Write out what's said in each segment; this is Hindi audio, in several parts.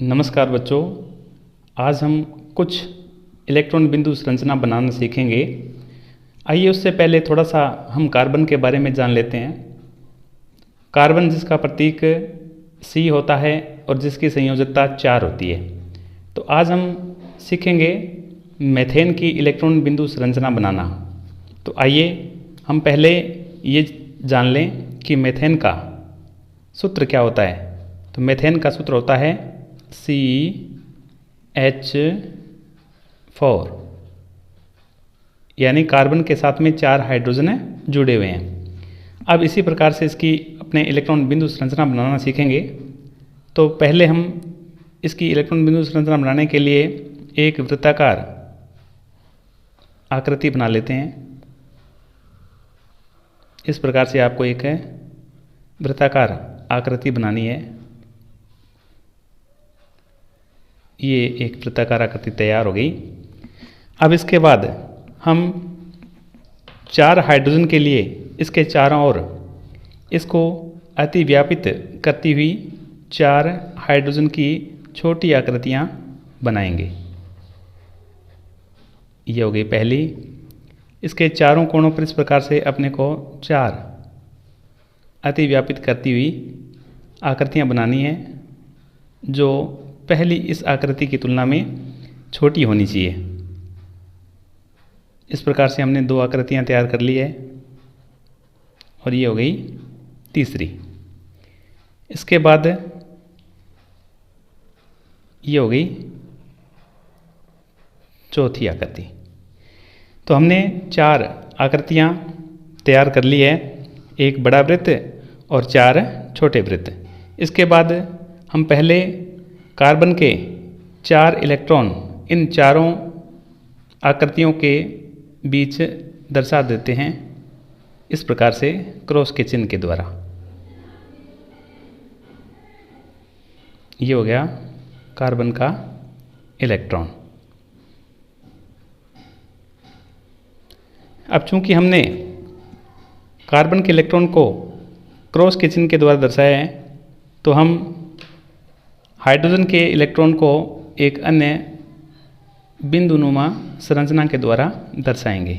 नमस्कार बच्चों, आज हम कुछ इलेक्ट्रॉन बिंदु संरचना बनाना सीखेंगे। आइए उससे पहले थोड़ा सा हम कार्बन के बारे में जान लेते हैं। कार्बन जिसका प्रतीक C होता है और जिसकी संयोजकता 4 होती है। तो आज हम सीखेंगे मीथेन की इलेक्ट्रॉन बिंदु संरचना बनाना। तो आइए हम पहले ये जान लें कि मीथेन का सूत्र क्या होता है। तो मीथेन का सूत्र होता है CH4, यानी कार्बन के साथ में 4 हाइड्रोजन जुड़े हुए हैं। अब इसी प्रकार से इसकी अपने इलेक्ट्रॉन बिंदु संरचना बनाना सीखेंगे। तो पहले हम इसकी इलेक्ट्रॉन बिंदु संरचना बनाने के लिए एक वृत्ताकार आकृति बना लेते हैं। इस प्रकार से आपको एक वृत्ताकार आकृति बनानी है। ये एक वृत्ताकार आकृति तैयार हो गई। अब इसके बाद हम 4 हाइड्रोजन के लिए इसके चारों ओर इसको अतिव्यापित करती हुई 4 हाइड्रोजन की छोटी आकृतियाँ बनाएंगे। ये हो गई पहली। इसके चारों कोणों पर इस प्रकार से अपने को 4 अतिव्यापित करती हुई आकृतियाँ बनानी है, जो पहली इस आकृति की तुलना में छोटी होनी चाहिए। इस प्रकार से हमने 2 आकृतियाँ तैयार कर ली है और ये हो गई तीसरी। इसके बाद ये हो गई चौथी आकृति। तो हमने 4 आकृतियाँ तैयार कर ली है, एक बड़ा वृत्त और 4 छोटे वृत्त। इसके बाद हम पहले कार्बन के 4 इलेक्ट्रॉन इन चारों आकृतियों के बीच दर्शा देते हैं, इस प्रकार से क्रॉस के चिन्ह के द्वारा। ये हो गया कार्बन का इलेक्ट्रॉन। अब चूंकि हमने कार्बन के इलेक्ट्रॉन को क्रॉस के चिन्ह के द्वारा दर्शाया है, तो हम हाइड्रोजन के इलेक्ट्रॉन को एक अन्य बिंदुनुमा संरचना के द्वारा दर्शाएंगे।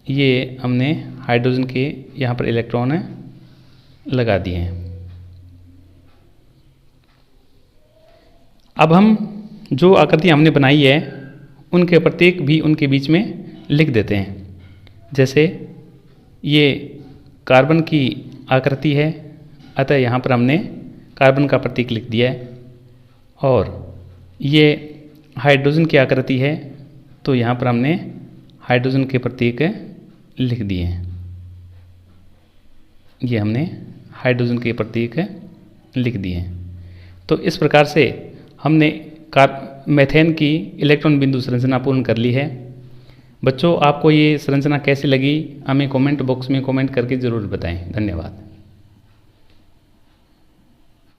ये हमने हाइड्रोजन के यहाँ पर इलेक्ट्रॉन लगा दिए हैं। अब हम जो आकृति हमने बनाई है उनके प्रतीक भी उनके बीच में लिख देते हैं। जैसे ये कार्बन की आकृति है, अतः यहाँ पर हमने कार्बन का प्रतीक लिख दिया है। और ये हाइड्रोजन की आकृति है, तो यहाँ पर हमने हाइड्रोजन के प्रतीक लिख दिए हैं। ये हमने हाइड्रोजन के प्रतीक लिख दिए हैं। तो इस प्रकार से हमने मीथेन की इलेक्ट्रॉन बिंदु संरचना पूर्ण कर ली है। बच्चों, आपको ये संरचना कैसी लगी हमें कमेंट बॉक्स में कमेंट करके ज़रूर बताएं। धन्यवाद।